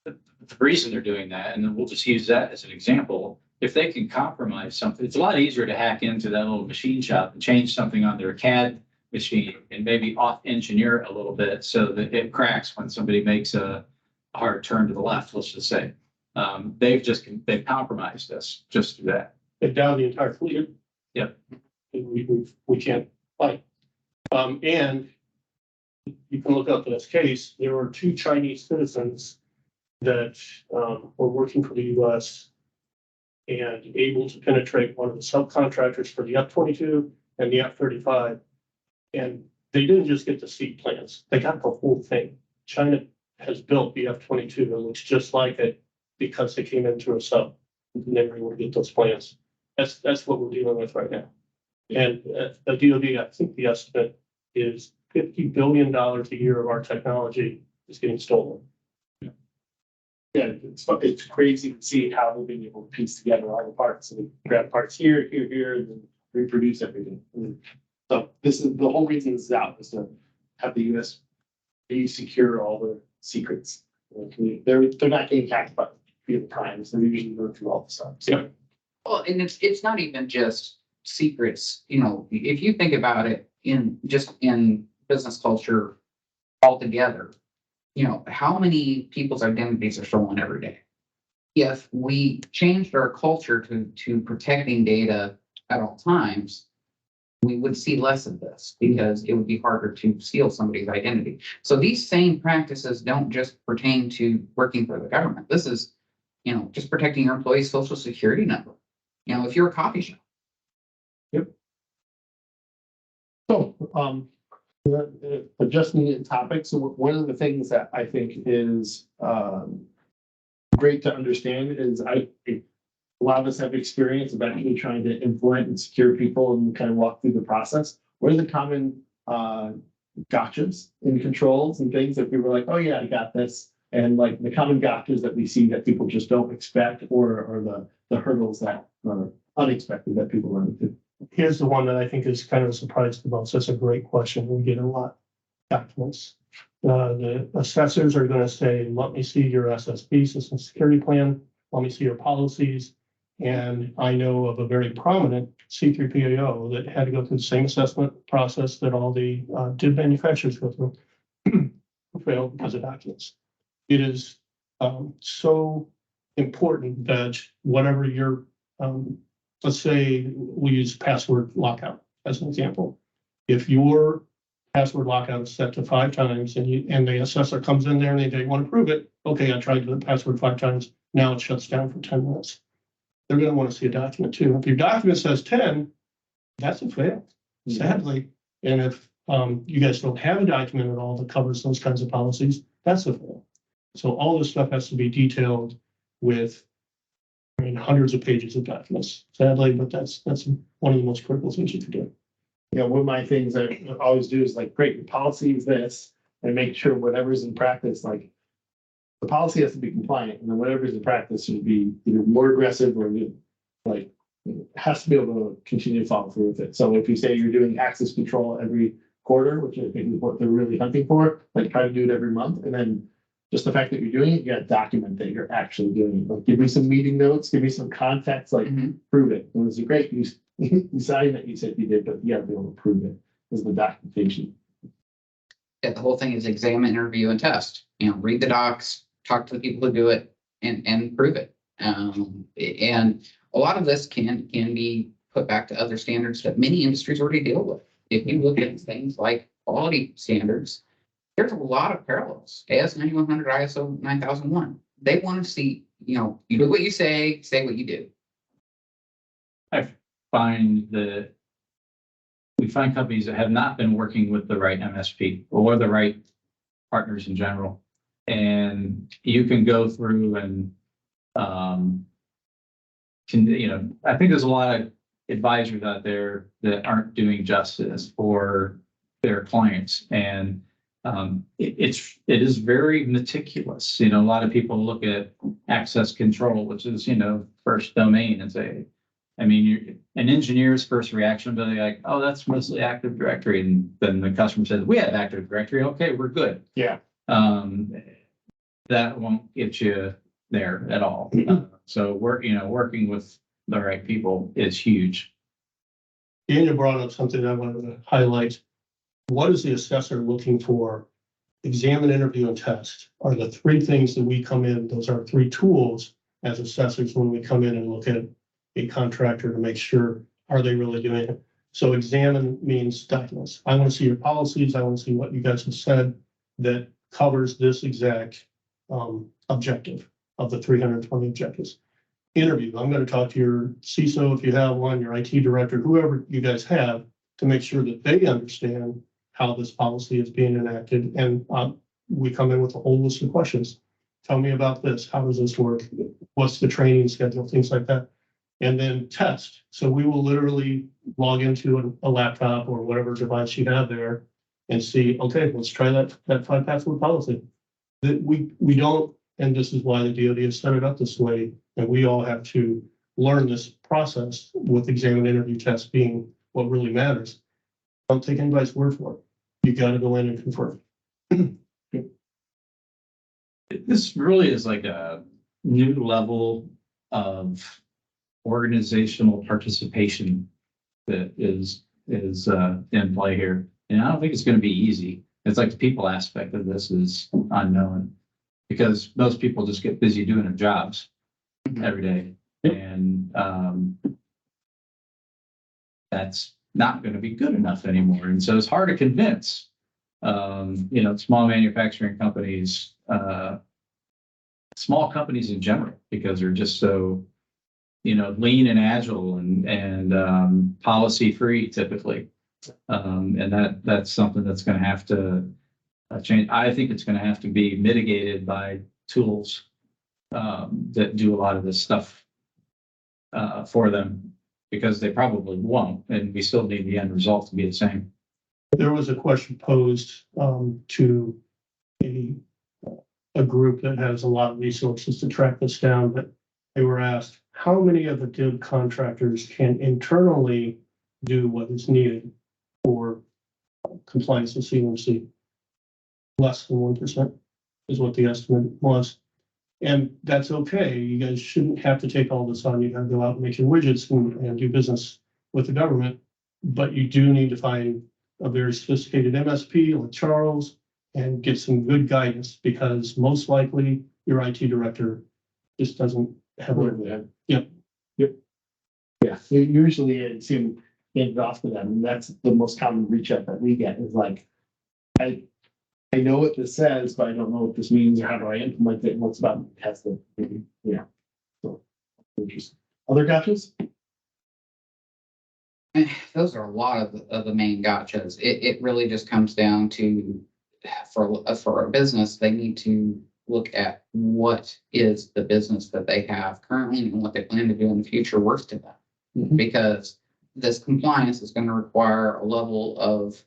The reason they're doing that, and then we'll just use that as an example. If they can compromise something, it's a lot easier to hack into that little machine shop and change something on their CAD machine and maybe off engineer it a little bit so that it cracks when somebody makes a hard turn to the left, let's just say. They've compromised us just through that. They've down the entire fleet. Yep. We can't fight. And you can look up in this case, there were 2 Chinese citizens that were working for the US and able to penetrate one of the subcontractors for the F-22 and the F-35. And they didn't just get the seat plans, they got the whole thing. China has built the F-22 that looks just like it because they came in through a sub and they were able to get those plans. That's what we're dealing with right now. And the DoD, I think the estimate is $50 billion a year of our technology is getting stolen. Yeah, it's crazy to see how they've been able to piece together all the parts and grab parts here, and then reproduce everything. So this is the whole reason this is out, is to have the US be secure all the secrets. They're not getting hacked by the primes. They're usually going through all the stuff. So. Yeah. Well, and it's not even just secrets. If you think about it in business culture altogether, how many people's identities are stolen every day? If we changed our culture to protecting data at all times, we would see less of this because it would be harder to steal somebody's identity. So these same practices don't just pertain to working for the government. This is, just protecting your employee's social security number. If you're a coffee shop. So, adjusting the topic. So one of the things that I think is great to understand is a lot of us have experience of actually trying to implement and secure people and kind of walk through the process. What are the common gotchas and controls and things that people are like, oh yeah, I got this. And like the common gotchas that we see that people just don't expect, or the hurdles that are unexpected that people run into. Here's the one that I think is kind of a surprise to most. That's a great question. We get a lot. Documents. The assessors are going to say, let me see your SSP, System Security Plan. Let me see your policies. And I know of a very prominent C3PAO that had to go through the same assessment process that all the DIB manufacturers go through. Failed because of documents. It is so important that whatever your, let's say we use password lockout as an example. If your password lockout is set to 5 times and the assessor comes in there and they want to prove it, okay, I tried the password 5 times. Now it shuts down for 10 minutes. They're going to want to see a document too. If your document says 10, that's a fail, sadly. And if you guys don't have a document at all that covers those kinds of policies, that's a fail. So all this stuff has to be detailed with, hundreds of pages of documents, sadly, but that's one of the most critical things you can do. One of my things I always do is like, great, the policy is this, and make sure whatever's in practice, like the policy has to be compliant, and then whatever's in practice should be either more aggressive or like has to be able to continue to follow through with it. So if you say you're doing access control every quarter, which I think is what they're really hunting for, like try to do it every month, and then just the fact that you're doing it, you got to document that you're actually doing it. Like, give me some meeting notes, give me some context, like prove it. And it's great. You sign that you said you did, but you got to be able to prove it as the documentation. Yeah, the whole thing is examine, interview, and test. Read the docs, talk to the people who do it, and prove it. And a lot of this can be put back to other standards that many industries already deal with. If you look at things like quality standards, there's a lot of parallels. AS 9100, ISO 9001. They want to see, you do what you say what you do. I find that we find companies that have not been working with the right MSP or the right partners in general. And you can go through and, I think there's a lot of advisors out there that aren't doing justice for their clients. And it is very meticulous. A lot of people look at access control, which is, first domain, and say, an engineer's first reaction will be like, oh, that's mostly Active Directory. And then the customer says, we have Active Directory. Okay, we're good. Yeah. That won't get you there at all. So working with the right people is huge. Daniel brought up something I wanted to highlight. What is the assessor looking for? Examine, interview, and test are the 3 things that we come in. Those are 3 tools as assessors when we come in and look at a contractor to make sure, are they really doing it? So examine means documents. I want to see your policies. I want to see what you guys have said that covers this exact objective of the 320 objectives. Interview, I'm going to talk to your CISO if you have one, your IT director, whoever you guys have, to make sure that they understand how this policy is being enacted. And we come in with a whole list of questions. Tell me about this. How does this work? What's the training schedule? Things like that. And then test. So we will literally log into a laptop or whatever device you have there and see, okay, let's try that 5 password policy. That we don't, and this is why the DoD has set it up this way, and we all have to learn this process with exam and interview tests being what really matters. Don't take anybody's word for it. You got to go in and confirm. This really is like a new level of organizational participation that is in play here. And I don't think it's going to be easy. It's like the people aspect of this is unknown because most people just get busy doing their jobs every day. And that's not going to be good enough anymore. And so it's hard to convince, small manufacturing companies, small companies in general, because they're just so, lean and agile and policy free typically. And that's something that's going to have to change. I think it's going to have to be mitigated by tools that do a lot of this stuff for them, because they probably won't, and we still need the end result to be the same. There was a question posed to a group that has a lot of resources to track this down, but they were asked, how many of the DIB contractors can internally do what is needed for compliance with CMMC? Less than 1% is what the estimate was. And that's okay. You guys shouldn't have to take all this on. You have to go out and make your widgets and do business with the government. But you do need to find a very sophisticated MSP like Charles and get some good guidance, because most likely your IT director just doesn't have it. Yep. Yeah, usually it's him handed off to them, and that's the most common reach out that we get is like, I know what this says, but I don't know what this means, or how do I implement it, and what's about testing. Yeah. So interesting. Other gotchas? Those are a lot of the main gotchas. It really just comes down to, for a business, they need to look at what is the business that they have currently and what they plan to do in the future worth to them. Mhm. Because this compliance is going to require a level of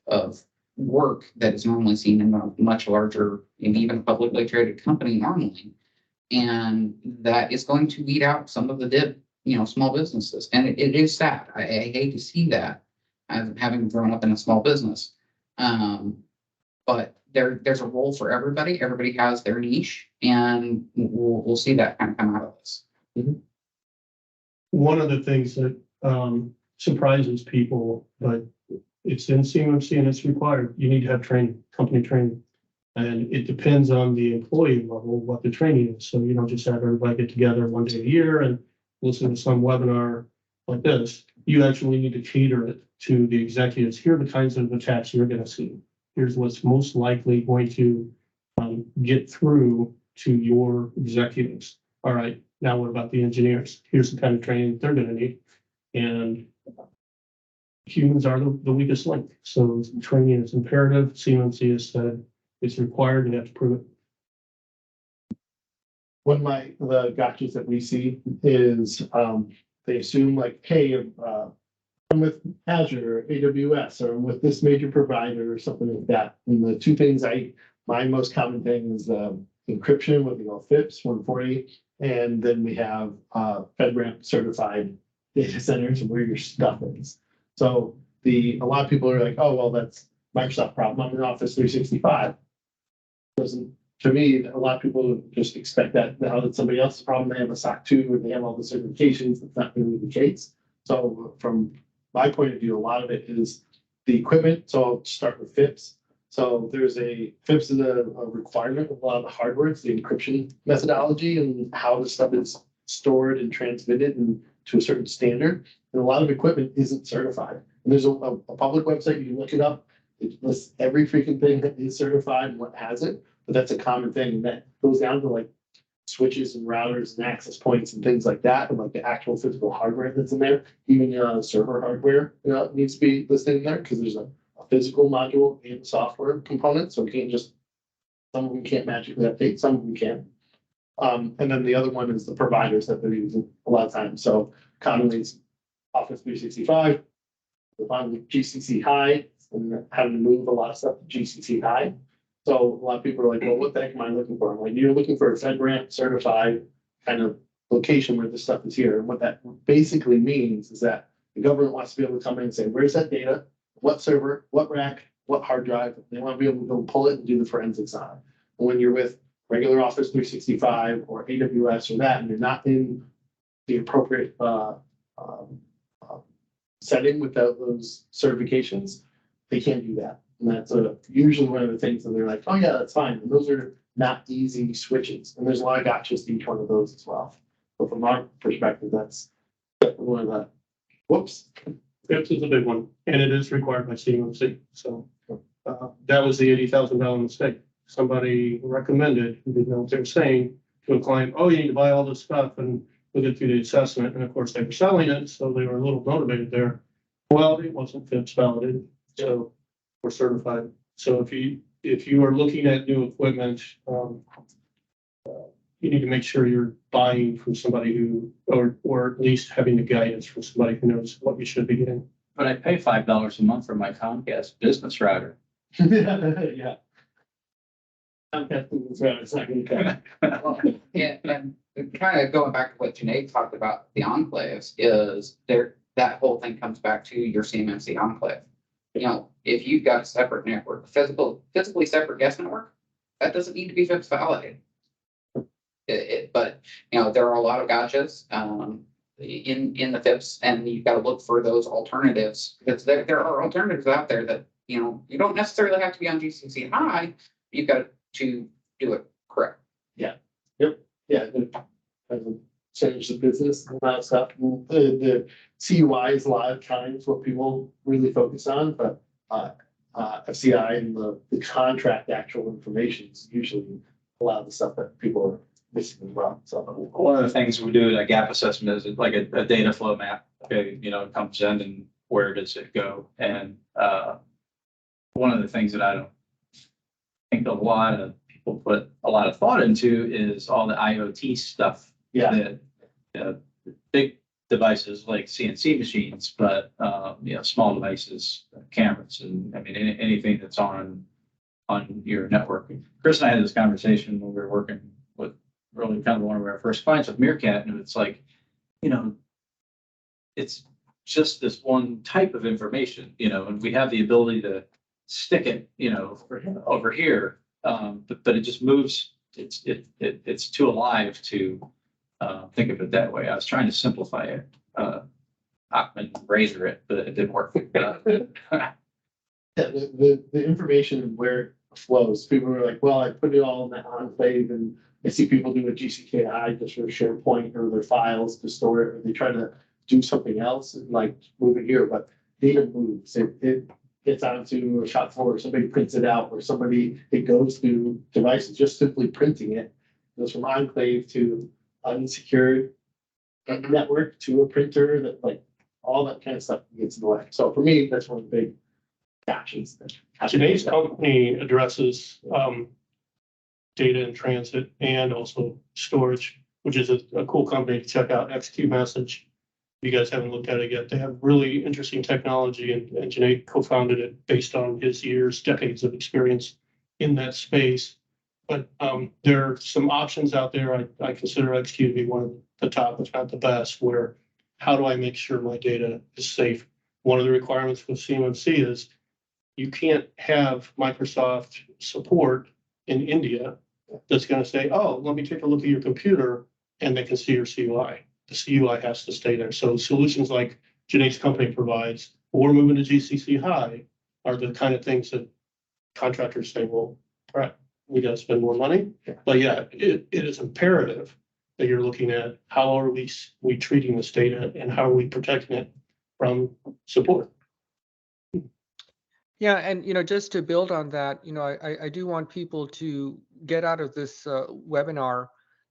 work that is normally seen in a much larger and even publicly traded company normally. And that is going to weed out some of the DIB, small businesses. And it is sad. I hate to see that, as having grown up in a small business. But there's a role for everybody. Everybody has their niche, and we'll see that kind of come out of this. One of the things that surprises people, but it's in CMMC and it's required, you need to have training, company training. And it depends on the employee level, what the training is. So you don't just have everybody get together one day a year and listen to some webinar like this. You actually need to cater it to the executives. Here are the kinds of attacks you're going to see. Here's what's most likely going to get through to your executives. All right, now what about the engineers? Here's the kind of training they're going to need. And humans are the weakest link. So training is imperative. CMMC has said it's required, and you have to prove it. One of the gotchas that we see is they assume like, hey, I'm with Azure or AWS, or I'm with this major provider or something like that. And the two things my most common thing is encryption with the FIPS 140, and then we have FedRAMP certified data centers where your stuff is. So a lot of people are like, oh, well, that's Microsoft problem. I'm in Office 365. To me, a lot of people just expect that it's somebody else's problem. They have a SOC 2 or they have all the certifications. That's not really the case. So from my point of view, a lot of it is the equipment. So I'll start with FIPS. So FIPS is a requirement of a lot of the hardware. It's the encryption methodology and how the stuff is stored and transmitted and to a certain standard. And a lot of equipment isn't certified. And there's a public website, you can look it up. It lists every freaking thing that is certified and what hasn't. But that's a common thing, and that goes down to like switches and routers and access points and things like that, and like the actual physical hardware that's in there. Even server hardware needs to be listed in there, because there's a physical module and software component. So we can't just, some of them can't magically update, some of them can. And then the other one is the providers that they're using a lot of times. So commonly it's Office 365, GCC High, and having to move a lot of stuff to GCC High. So a lot of people are like, well, what the heck am I looking for? I'm like, you're looking for a FedRAMP certified kind of location where this stuff is here. And what that basically means is that the government wants to be able to come in and say, where's that data? What server, what rack, what hard drive? They want to be able to go pull it and do the forensics on it. And when you're with regular Office 365 or AWS or that, and you're not in the appropriate setting without those certifications, they can't do that. And that's usually one of the things that they're like, oh yeah, that's fine. And those are not easy switches. And there's a lot of gotchas to each one of those as well. But from our perspective, that's one of the, whoops, FIPS is a big one, and it is required by CMMC. So that was the $80,000 mistake. Somebody recommended, who didn't know what they were saying, to a client, oh, you need to buy all this stuff, and we'll get through the assessment. And of course, they were selling it, so they were a little motivated there. Well, it wasn't FIPS validated, so we're certified. So if you are looking at new equipment, you need to make sure you're buying from somebody who, or at least having the guidance from somebody who knows what you should be getting. But I pay $5 a month for my Comcast business router. Yeah. I'm testing this out, it's not gonna cut. Yeah, and kind of going back to what Janae talked about, the enclaves is there, that whole thing comes back to your CMMC enclave. You know, if you've got a separate network, physically separate guest network, that doesn't need to be FIPS validated. But, you know, there are a lot of gotchas, in the FIPS, and you've got to look for those alternatives, because there are alternatives out there that, you know, you don't necessarily have to be on GCC high, you've got to do it correct. Yeah, it hasn't changed the business and that stuff. And the CUI is a lot of times what people really focus on, but FCI and the contract actual information is usually a lot of the stuff that people are missing as well. So One of the things we do at a gap assessment is like a data flow map. Okay, you know, it comes in and where does it go? And one of the things that I don't think a lot of people put a lot of thought into is all the IoT stuff. yeah, That big devices like CNC machines, but you know, small devices, cameras, and I mean anything that's on your network. Chris and I had this conversation when we were working with really kind of one of our first clients with Meerkat, and it's like, you know, it's just this one type of information, you know, and we have the ability to stick it, you know, over here, but it just moves. It's too alive to think of it that way. I was trying to simplify it, and razor it, but it didn't work. yeah, the information and where it flows. People were like, well, I put it all in that enclave, and I see people do a GCKI just for SharePoint or their files to store it, or they try to do something else and like move it here, but data moves. It gets onto a shop floor, or somebody prints it out, or it goes through devices, just simply printing it. Goes from enclave to unsecured network to a printer, that like all that kind of stuff gets in the way. So for me, that's one of the big actions. Today's company addresses data in transit and also storage, which is a cool company to check out. XQ Message. If you guys haven't looked at it yet, they have really interesting technology, and Janae co-founded it based on his decades of experience in that space. But there are some options out there. I consider XQ to be one of the top, if not the best, where how do I make sure my data is safe? One of the requirements with CMMC is you can't have Microsoft support in India that's going to say, oh, let me take a look at your computer, and they can see your CUI. The CUI has to stay there. So solutions like Janae's company provides, or moving to GCC high, are the kind of things that contractors say, well, all right, we got to spend more money. But yeah, it is imperative that you're looking at how are we treating this data, and how are we protecting it from support. Yeah, and just to build on that, I do want people to get out of this webinar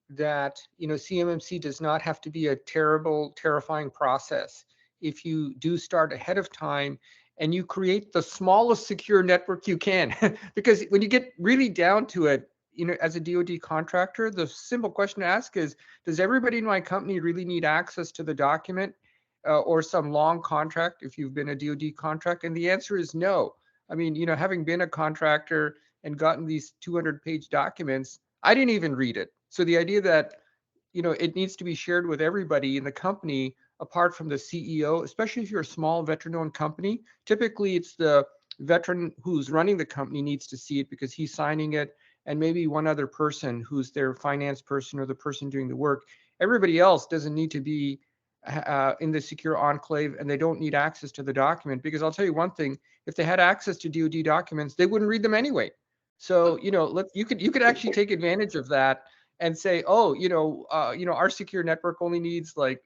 that CMMC does not have to be a terrifying process. If you do start ahead of time and you create the smallest secure network you can, because when you get really down to it, as a DoD contractor, the simple question to ask is, does everybody in my company really need access to the document or some long contract if you've been a DoD contract? And the answer is no. I mean, having been a contractor and gotten these 200-page documents, I didn't even read it. So the idea that, it needs to be shared with everybody in the company, apart from the CEO, especially if you're a small veteran-owned company, typically it's the veteran who's running the company needs to see it because he's signing it, and maybe one other person who's their finance person or the person doing the work. Everybody else doesn't need to be in the secure enclave, and they don't need access to the document, because I'll tell you one thing, if they had access to DoD documents, they wouldn't read them anyway. So, you could actually take advantage of that and say, oh, our secure network only needs like,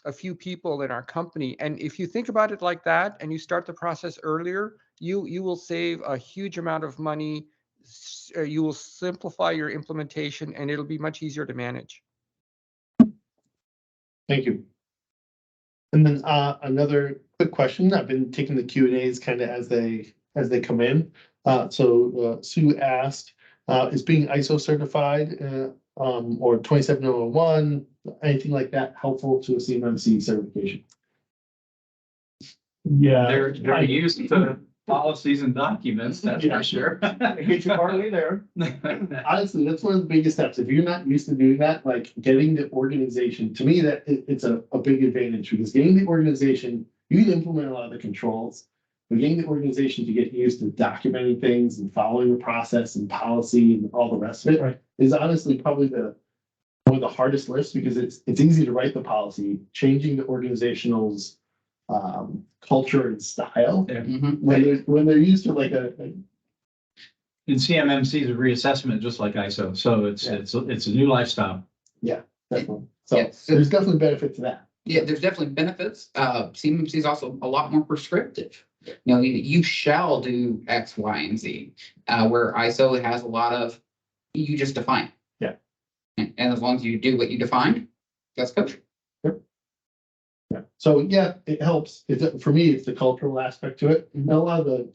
a few people in our company. And if you think about it like that and you start the process earlier, you will save a huge amount of money. You will simplify your implementation and it'll be much easier to manage. Thank you. And then another quick question. I've been taking the Q&As kind of as they come in. So Sue asked, is being ISO certified or 27001, anything like that helpful to a CMMC certification? Yeah. They're used to policies and documents, that's for sure. Get your partly there. Honestly, that's one of the biggest steps. If you're not used to doing that, like getting the organization, to me, it's a big advantage because getting the organization, you can implement a lot of the controls, but getting the organization to get used to documenting things and following the process and policy and all the rest of it Right. is honestly probably one of the hardest lists because it's easy to write the policy, changing the organizational's culture and style when they're used to like In CMMC is a reassessment, just like ISO, so it's a new lifestyle. definitely. So Yes. there's definitely benefit to that. Yeah, there's definitely benefits. CMMC is also a lot more prescriptive. You know, you shall do X, Y, and Z. Where ISO has a lot of, you just define. Yeah. And as long as you do what you defined, that's kosher. Yeah. So yeah, it helps. For me, it's the cultural aspect to it. And a lot of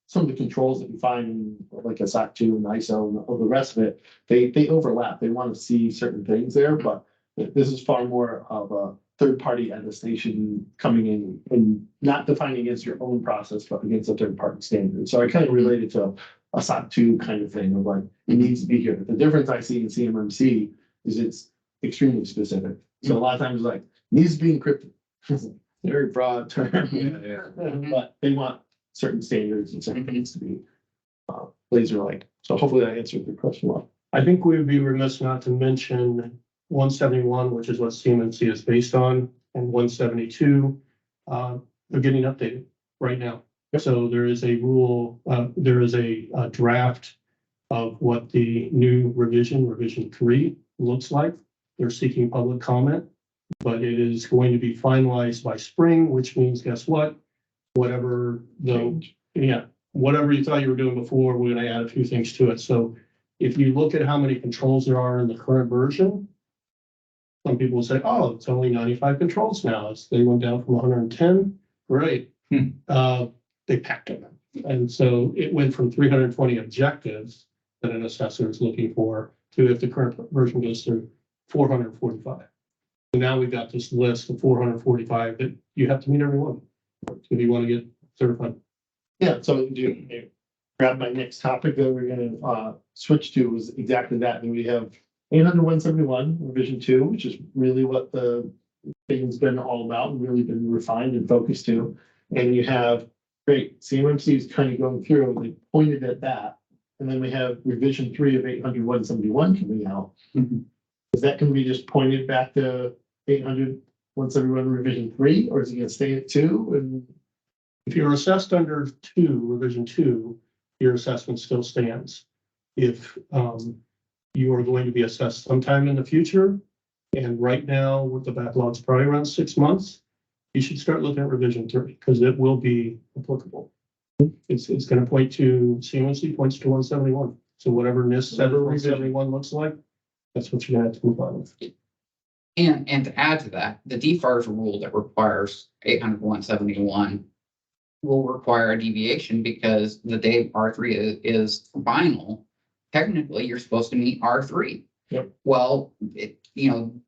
some of the controls that you find in like a SOC 2 and ISO and all the rest of it, they overlap. They want to see certain things there, but this is far more of a third-party attestation coming in and not defining against your own process, but against a third-party standard. So I kind of relate it to a SOC 2 kind of thing of like, it needs to be here. The difference I see in CMMC is it's extremely specific. So a lot of times like, needs to be encrypted. Very broad term, but they want certain standards and certain things to be laser-like. So hopefully that answered the question well. I think we would be remiss not to mention 171, which is what CMMC is based on, and 172. They're getting updated right now. So there is a rule, there is a draft of what the new revision 3 looks like. They're seeking public comment, but it is going to be finalized by spring, which means guess what? Whatever whatever you thought you were doing before, we're going to add a few things to it. So if you look at how many controls there are in the current version, some people will say, oh, it's only 95 controls now. They went down from 110. Great. They packed them. And so it went from 320 objectives that an assessor is looking for to, if the current version goes through, 445. And now we've got this list of 445 that you have to meet every one if you want to get certified. Yeah, so do grab my next topic that we're gonna switch to was exactly that. And we have 800-171 revision 2, which is really what the thing's been all about, really been refined and focused to. And you have great CMMC is kind of going through, they pointed at that. And then we have revision 3 of 800-171 coming out. Is that going to be just pointed back to 800-171 revision 3, or is it going to stay at 2? And if you're assessed under 2, revision 2, your assessment still stands. If you are going to be assessed sometime in the future, and right now with the backlog's probably around 6 months, you should start looking at revision 3 because it will be applicable. It's going to point to CMMC points to 171. So whatever NIST said 171 looks like, that's what you're going to have to comply with. And to add to that, the DFARS rule that requires 800-171 will require a deviation because the day R3 is final. Technically, you're supposed to meet R3. Yep. Well,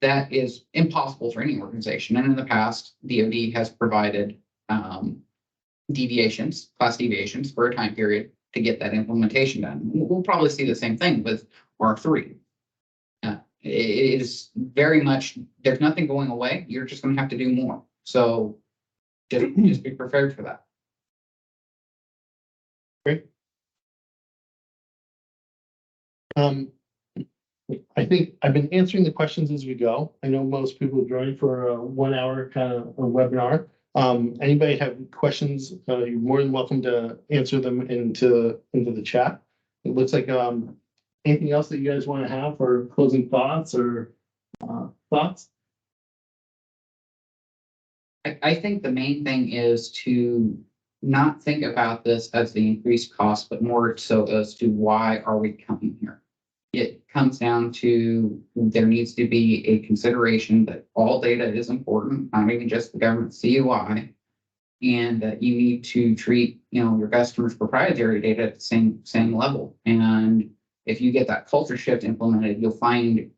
that is impossible for any organization. And in the past, DoD has provided deviations, class deviations for a time period to get that implementation done. We'll probably see the same thing with R3. It is very much, there's nothing going away. You're just going to have to do more. So just be prepared for that. Great. I think I've been answering the questions as we go. I know most people join for a 1 hour kind of a webinar. Anybody have questions? You're more than welcome to answer them into the chat. It looks like anything else that you guys want to have for closing thoughts or thoughts? I think the main thing is to not think about this as the increased cost, but more so as to why are we coming here? It comes down to there needs to be a consideration that all data is important, not even just the government CUI. And that you need to treat, your customers' proprietary data at the same level. And if you get that culture shift implemented, you'll find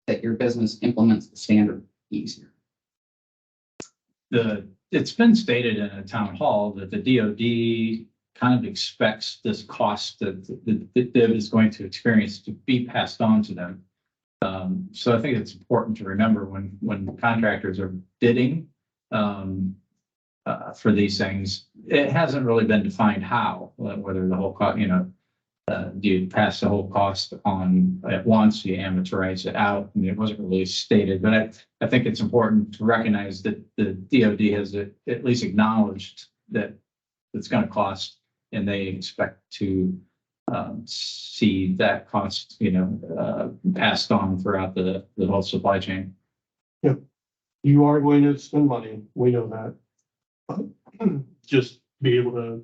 that your business implements the standard easier. It's been stated in a town hall that the DoD kind of expects this cost that DIB is going to experience to be passed on to them. So I think it's important to remember when contractors are bidding for these things, it hasn't really been defined how, whether the whole cost, do you pass the whole cost on at once, you amortize it out? I mean, it wasn't really stated, but I think it's important to recognize that the DoD has at least acknowledged that it's going to cost, and they expect to see that cost, passed on throughout the whole supply chain. You are going to spend money, we know that. Just be able to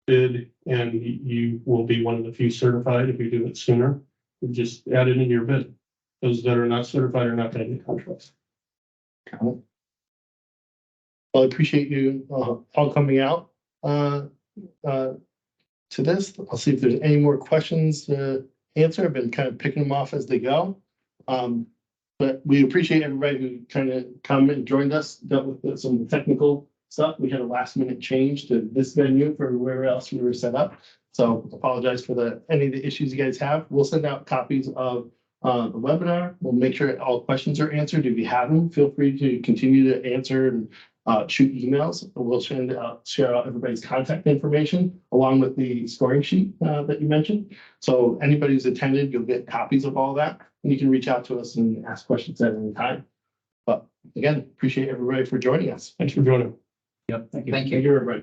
bid, and you will be one of the few certified if you do it sooner. You just add it into your bid. Those that are not certified are not going to get contracts. Well, I appreciate you all coming out to this. I'll see if there's any more questions to answer. I've been kind of picking them off as they go. But we appreciate everybody who kind of come and joined us, dealt with some technical stuff. We had a last minute change to this venue for where else we were set up. So apologize for any of the issues you guys have. We'll send out copies of the webinar. We'll make sure all questions are answered. If you have them, feel free to continue to answer and shoot emails. We'll share out everybody's contact information along with the scoring sheet that you mentioned. So anybody who's attended, you'll get copies of all that, and you can reach out to us and ask questions at any time. But again, appreciate everybody for joining us. Thanks for joining. Yep. Thank you. Thank you. Thank you, everybody.